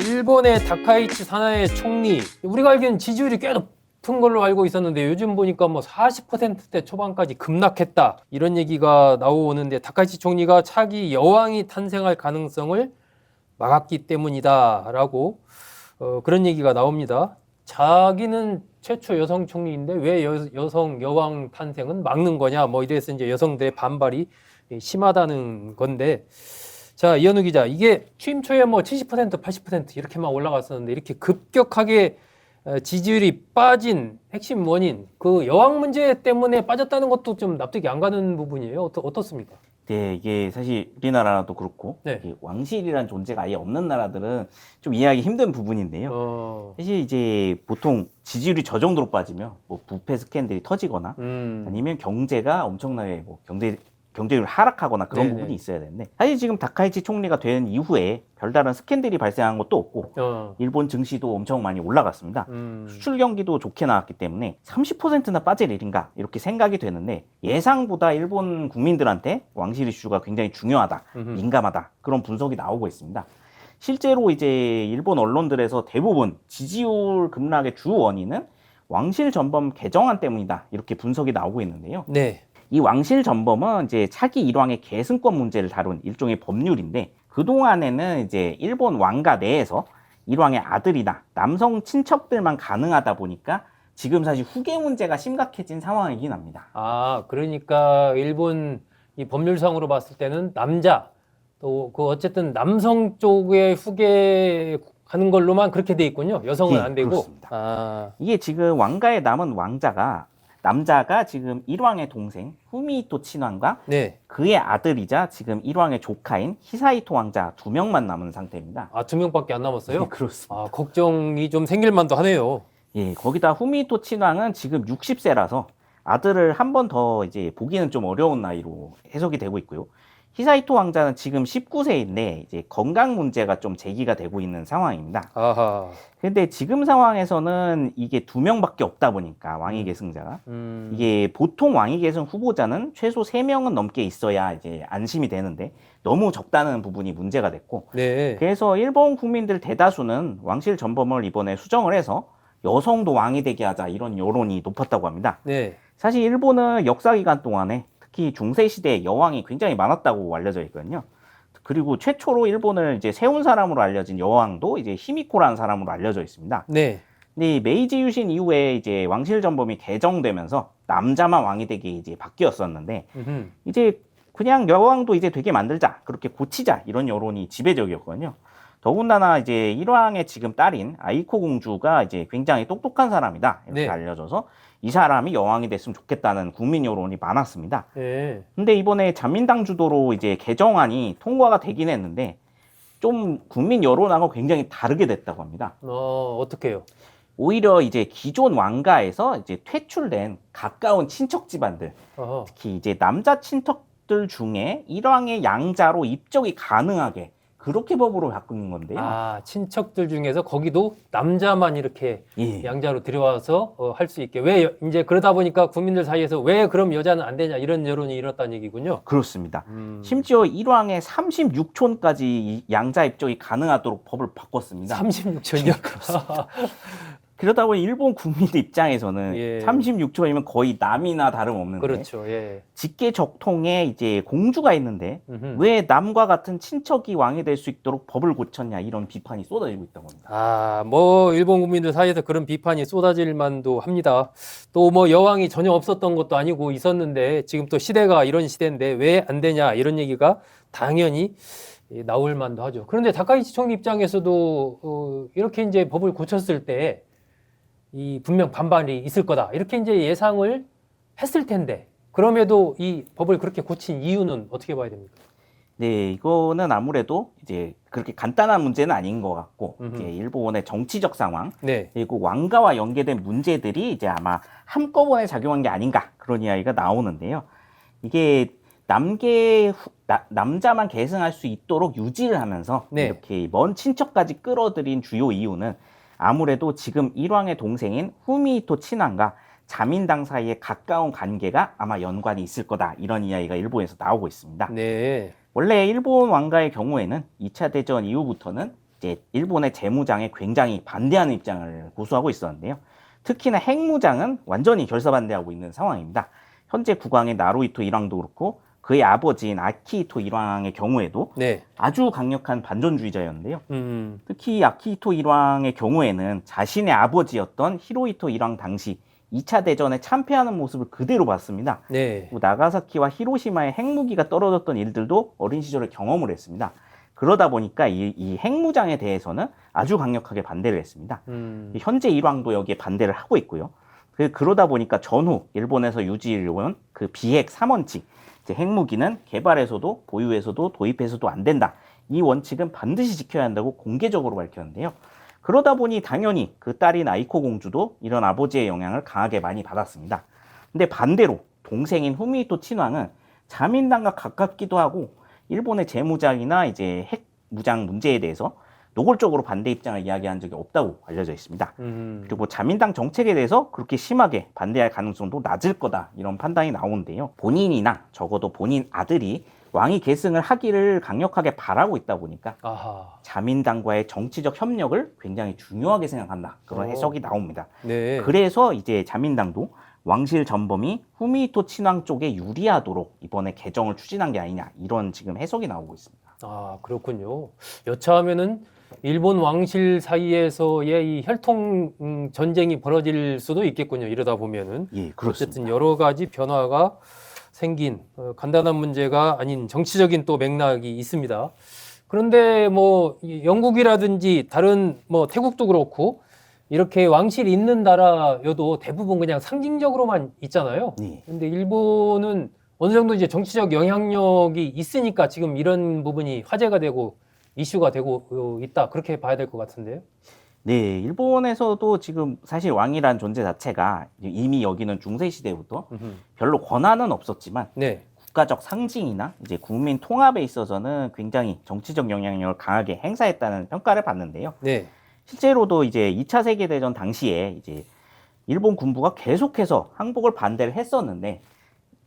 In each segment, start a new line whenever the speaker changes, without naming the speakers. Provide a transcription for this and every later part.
일본의 다카이치 사나이 총리, 우리가 알기로는 지지율이 꽤 높은 걸로 알고 있었는데 요즘 보니까 뭐 40%대 초반까지 급락했다 이런 얘기가 나오는데, 다카이치 총리가 차기 여왕이 탄생할 가능성을 막았기 때문이다라고 그런 얘기가 나옵니다. 자기는 최초 여성 총리인데 왜 여성 여왕 탄생은 막는 거냐, 뭐 이래서 이제 여성들의 반발이 심하다는 건데, 자, 이현우 기자, 이게 취임 초에 뭐 70%, 80% 이렇게만 올라갔었는데 이렇게 급격하게 지지율이 빠진 핵심 원인, 그 여왕 문제 때문에 빠졌다는 것도 좀 납득이 안 가는 부분이에요. 어떻습니까?
네, 이게 사실 우리나라도 그렇고
네.
이게 왕실이란 존재가 아예 없는 나라들은 좀 이해하기 힘든 부분인데요. 사실 이제 보통 지지율이 저 정도로 빠지면 뭐 부패 스캔들이 터지거나 아니면 경제가 엄청나게 뭐 경제율 하락하거나 그런
네네.
부분이 있어야 되는데, 사실 지금 다카이치 총리가 된 이후에 별다른 스캔들이 발생한 것도 없고 일본 증시도 엄청 많이 올라갔습니다. 수출 경기도 좋게 나왔기 때문에 30%나 빠질 일인가 이렇게 생각이 되는데, 예상보다 일본 국민들한테 왕실 이슈가 굉장히 중요하다, 민감하다, 그런 분석이 나오고 있습니다. 실제로 이제 일본 언론들에서 대부분 지지율 급락의 주 원인은 왕실 전범 개정안 때문이다 이렇게 분석이 나오고 있는데요.
네.
이 왕실 전범은 이제 차기 일왕의 계승권 문제를 다룬 일종의 법률인데, 그동안에는 이제 일본 왕가 내에서 일왕의 아들이나 남성 친척들만 가능하다 보니까 지금 사실 후계 문제가 심각해진 상황이긴 합니다.
아, 그러니까 일본 이 법률상으로 봤을 때는 남자, 또 그 어쨌든 남성 쪽의 후계 하는 걸로만 그렇게 돼 있군요. 여성은
예,
안 되고.
그렇습니다.
아,
이게 지금 왕가에 남은 남자가 지금 일왕의 동생 후미히토 친왕과
네.
그의 아들이자 지금 일왕의 조카인 히사히토 왕자 2명만 남은 상태입니다.
아, 2명밖에 안 남았어요?
네, 그렇습니다.
아, 걱정이 좀 생길 만도 하네요.
예, 거기다 후미히토 친왕은 지금 60세라서 아들을 한 번 더 이제 보기는 좀 어려운 나이로 해석이 되고 있고요. 히사히토 왕자는 지금 19세인데 이제 건강 문제가 좀 제기가 되고 있는 상황입니다.
아하.
근데 지금 상황에서는 이게 2명밖에 없다 보니까 왕위 계승자가, 이게 보통 왕위 계승 후보자는 최소 3명은 넘게 있어야 이제 안심이 되는데 너무 적다는 부분이 문제가 됐고,
네.
그래서 일본 국민들 대다수는 왕실 전범을 이번에 수정을 해서 여성도 왕이 되게 하자 이런 여론이 높았다고 합니다.
네.
사실 일본은 역사 기간 동안에 특히 중세 시대에 여왕이 굉장히 많았다고 알려져 있거든요. 그리고 최초로 일본을 이제 세운 사람으로 알려진 여왕도 이제 히미코라는 사람으로 알려져 있습니다.
네.
근데 이 메이지 유신 이후에 이제 왕실 전범이 개정되면서 남자만 왕이 되게 이제 바뀌었었는데, 이제 그냥 여왕도 이제 되게 만들자, 그렇게 고치자 이런 여론이 지배적이었거든요. 더군다나 이제 일왕의 지금 딸인 아이코 공주가 이제 굉장히 똑똑한 사람이다 이렇게
네.
알려져서 이 사람이 여왕이 됐으면 좋겠다는 국민 여론이 많았습니다.
네.
근데 이번에 자민당 주도로 이제 개정안이 통과가 되긴 했는데 좀 국민 여론하고 굉장히 다르게 됐다고 합니다.
어떡해요?
오히려 이제 기존 왕가에서 이제 퇴출된 가까운 친척 집안들,
어허.
특히 이제 남자 친척들 중에 일왕의 양자로 입적이 가능하게 그렇게 법으로 바꾸는 건데요.
아, 친척들 중에서 거기도 남자만 이렇게
예.
양자로 들여와서 할 수 있게. 왜 이제 그러다 보니까 국민들 사이에서 왜 그럼 여자는 안 되냐 이런 여론이 일었다는 얘기군요.
그렇습니다. 심지어 일왕의 36촌까지 양자 입적이 가능하도록 법을 바꿨습니다.
36천이요?
그러다 보니 일본 국민 입장에서는
예.
36촌이면 거의 남이나 다름없는데,
그렇죠. 예.
직계 적통에 이제 공주가 있는데
음흠.
왜 남과 같은 친척이 왕이 될 수 있도록 법을 고쳤냐 이런 비판이 쏟아지고 있다고 합니다.
아, 뭐 일본 국민들 사이에서 그런 비판이 쏟아질 만도 합니다. 또 뭐 여왕이 전혀 없었던 것도 아니고 있었는데 지금 또 시대가 이런 시대인데 왜 안 되냐 이런 얘기가 당연히 나올 만도 하죠. 그런데 다카이치 총리 입장에서도 이렇게 이제 법을 고쳤을 때 이 분명 반발이 있을 거다 이렇게 이제 예상을 했을 텐데, 그럼에도 이 법을 그렇게 고친 이유는 어떻게 봐야 됩니까?
네, 이거는 아무래도 이제 그렇게 간단한 문제는 아닌 것 같고, 이제 일본의 정치적 상황,
네.
그리고 왕가와 연계된 문제들이 이제 아마 한꺼번에 작용한 게 아닌가 그런 이야기가 나오는데요. 이게 남자만 계승할 수 있도록 유지를 하면서
네.
이렇게 먼 친척까지 끌어들인 주요 이유는 아무래도 지금 일왕의 동생인 후미히토 친왕과 자민당 사이에 가까운 관계가 아마 연관이 있을 거다 이런 이야기가 일본에서 나오고 있습니다.
네.
원래 일본 왕가의 경우에는 2차 대전 이후부터는 이제 일본의 재무장에 굉장히 반대하는 입장을 고수하고 있었는데요. 특히나 핵무장은 완전히 결사반대하고 있는 상황입니다. 현재 국왕의 나루히토 일왕도 그렇고 그의 아버지인 아키히토 일왕의 경우에도
네.
아주 강력한 반전주의자였는데요. 특히 아키히토 일왕의 경우에는 자신의 아버지였던 히로히토 일왕 당시 2차 대전에 참패하는 모습을 그대로 봤습니다.
네.
나가사키와 히로시마에 핵무기가 떨어졌던 일들도 어린 시절에 경험을 했습니다. 그러다 보니까 이 핵무장에 대해서는 아주 강력하게 반대를 했습니다. 현재 일왕도 여기에 반대를 하고 있고요. 그러다 보니까 전후 일본에서 유지해온 그 비핵 3원칙, 이제 핵무기는 개발해서도 보유해서도 도입해서도 안 된다. 이 원칙은 반드시 지켜야 한다고 공개적으로 밝혔는데요. 그러다 보니 당연히 그 딸인 아이코 공주도 이런 아버지의 영향을 강하게 많이 받았습니다. 근데 반대로 동생인 후미히토 친왕은 자민당과 가깝기도 하고 일본의 재무장이나 이제 핵무장 문제에 대해서 노골적으로 반대 입장을 이야기한 적이 없다고 알려져 있습니다. 그리고 자민당 정책에 대해서 그렇게 심하게 반대할 가능성도 낮을 거다 이런 판단이 나오는데요. 본인이나 적어도 본인 아들이 왕위 계승을 하기를 강력하게 바라고 있다 보니까 자민당과의 정치적 협력을 굉장히 중요하게 생각한다. 그런 해석이 나옵니다.
네.
그래서 이제 자민당도 왕실 전범이 후미히토 친왕 쪽에 유리하도록 이번에 개정을 추진한 게 아니냐 이런 지금 해석이 나오고 있습니다.
아, 그렇군요. 여차하면은 일본 왕실 사이에서의 이 혈통 전쟁이 벌어질 수도 있겠군요. 이러다 보면은.
예, 그렇습니다.
어쨌든 여러 가지 변화가 생긴 간단한 문제가 아닌 정치적인 또 맥락이 있습니다. 그런데 뭐 영국이라든지 다른 뭐 태국도 그렇고 이렇게 왕실이 있는 나라여도 대부분 그냥 상징적으로만 있잖아요. 근데 일본은 어느 정도 이제 정치적 영향력이 있으니까 지금 이런 부분이 화제가 되고 이슈가 되고 있다. 그렇게 봐야 될 것 같은데요.
네, 일본에서도 지금 사실 왕이란 존재 자체가 이미 여기는 중세시대부터 별로 권한은 없었지만
네.
국가적 상징이나 이제 국민 통합에 있어서는 굉장히 정치적 영향력을 강하게 행사했다는 평가를 받는데요.
네.
실제로도 이제 2차 세계대전 당시에 이제 일본 군부가 계속해서 항복을 반대를 했었는데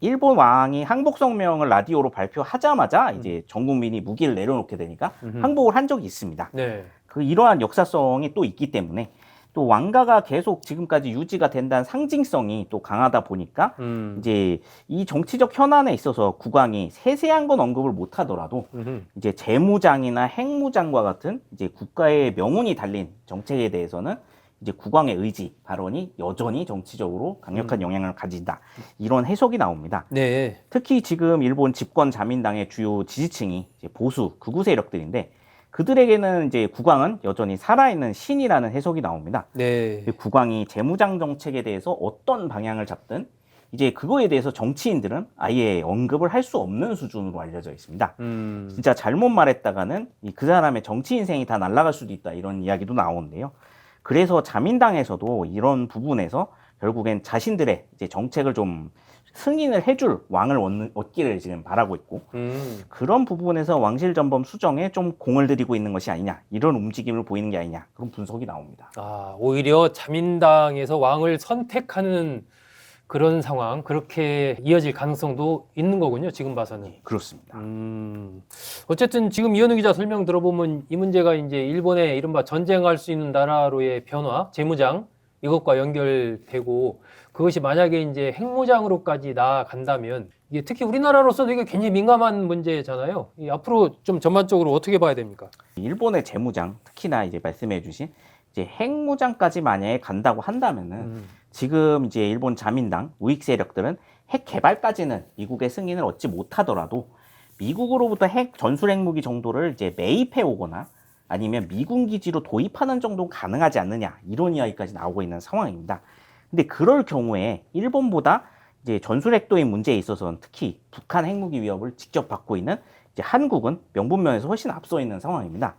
일본 왕이 항복 성명을 라디오로 발표하자마자 이제 전 국민이 무기를 내려놓게 되니까 항복을 한 적이 있습니다.
네.
이러한 역사성이 또 있기 때문에 또 왕가가 계속 지금까지 유지가 된다는 상징성이 또 강하다 보니까 이제 이 정치적 현안에 있어서 국왕이 세세한 건 언급을 못 하더라도 이제 재무장이나 핵무장과 같은 이제 국가의 명운이 달린 정책에 대해서는 이제 국왕의 의지 발언이 여전히 정치적으로 강력한 영향을 가진다. 이런 해석이 나옵니다.
네.
특히 지금 일본 집권 자민당의 주요 지지층이 이제 보수 극우 세력들인데 그들에게는 이제 국왕은 여전히 살아있는 신이라는 해석이 나옵니다.
네.
국왕이 재무장 정책에 대해서 어떤 방향을 잡든 이제 그거에 대해서 정치인들은 아예 언급을 할 수 없는 수준으로 알려져 있습니다. 진짜 잘못 말했다가는 그 사람의 정치 인생이 다 날아갈 수도 있다 이런 이야기도 나오는데요. 그래서 자민당에서도 이런 부분에서 결국엔 자신들의 이제 정책을 좀 승인을 해줄 왕을 얻기를 지금 바라고 있고 그런 부분에서 왕실 전범 수정에 좀 공을 들이고 있는 것이 아니냐 이런 움직임을 보이는 게 아니냐 그런 분석이 나옵니다.
아, 오히려 자민당에서 왕을 선택하는 그런 상황 그렇게 이어질 가능성도 있는 거군요. 지금 봐서는.
그렇습니다.
어쨌든 지금 이현우 기자 설명 들어보면 이 문제가 이제 일본의 이른바 전쟁할 수 있는 나라로의 변화, 재무장 이것과 연결되고 그것이 만약에 이제 핵무장으로까지 나아간다면 이게 특히 우리나라로서도 이게 굉장히 민감한 문제잖아요. 앞으로 좀 전반적으로 어떻게 봐야 됩니까?
일본의 재무장 특히나 이제 말씀해주신 이제 핵무장까지 만약에 간다고 한다면은 지금 이제 일본 자민당 우익 세력들은 핵 개발까지는 미국의 승인을 얻지 못하더라도 미국으로부터 핵 전술 핵무기 정도를 이제 매입해 오거나 아니면 미군 기지로 도입하는 정도 가능하지 않느냐 이런 이야기까지 나오고 있는 상황입니다. 근데 그럴 경우에 일본보다 이제 전술 핵도의 문제에 있어서는 특히 북한 핵무기 위협을 직접 받고 있는 이제 한국은 명분면에서 훨씬 앞서 있는 상황입니다.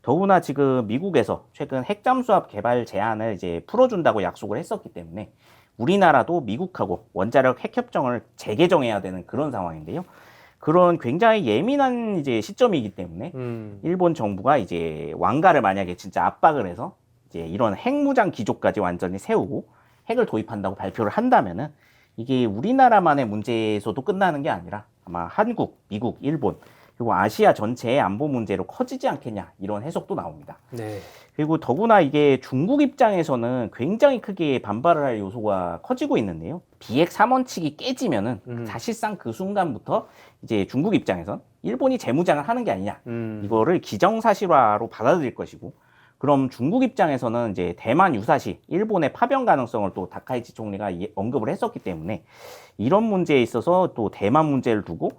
더구나 지금 미국에서 최근 핵잠수함 개발 제한을 이제 풀어준다고 약속을 했었기 때문에 우리나라도 미국하고 원자력 핵협정을 재개정해야 되는 그런 상황인데요. 그런 굉장히 예민한 이제 시점이기 때문에 일본 정부가 이제 왕가를 만약에 진짜 압박을 해서 이제 이런 핵무장 기조까지 완전히 세우고 핵을 도입한다고 발표를 한다면은 이게 우리나라만의 문제에서도 끝나는 게 아니라 아마 한국, 미국, 일본 그리고 아시아 전체의 안보 문제로 커지지 않겠냐 이런 해석도 나옵니다.
네.
그리고 더구나 이게 중국 입장에서는 굉장히 크게 반발을 할 요소가 커지고 있는데요. 비핵 3원칙이 깨지면은 사실상 그 순간부터 이제 중국 입장에선 일본이 재무장을 하는 게 아니냐 이거를 기정사실화로 받아들일 것이고, 그럼 중국 입장에서는 이제 대만 유사시 일본의 파병 가능성을 또 다카이치 총리가 언급을 했었기 때문에 이런 문제에 있어서 또 대만 문제를 두고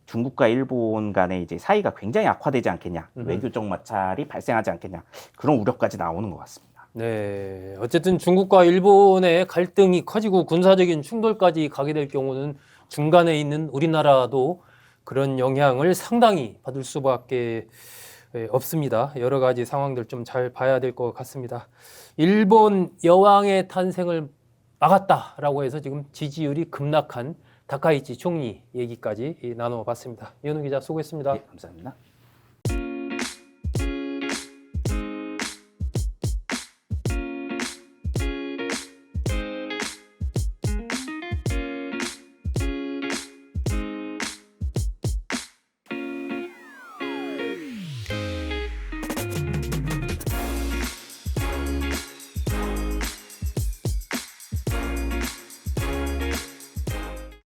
중국과 일본 간의 이제 사이가 굉장히 악화되지 않겠냐, 외교적 마찰이 발생하지 않겠냐, 그런 우려까지 나오는 것 같습니다.
네. 어쨌든 중국과 일본의 갈등이 커지고 군사적인 충돌까지 가게 될 경우는 중간에 있는 우리나라도 그런 영향을 상당히 받을 수밖에 없습니다. 여러 가지 상황들 좀 잘 봐야 될 것 같습니다. 일본 여왕의 탄생을 막았다라고 해서 지금 지지율이 급락한 다카이치 총리 얘기까지 나눠봤습니다. 이현우 기자 수고했습니다.
네, 감사합니다.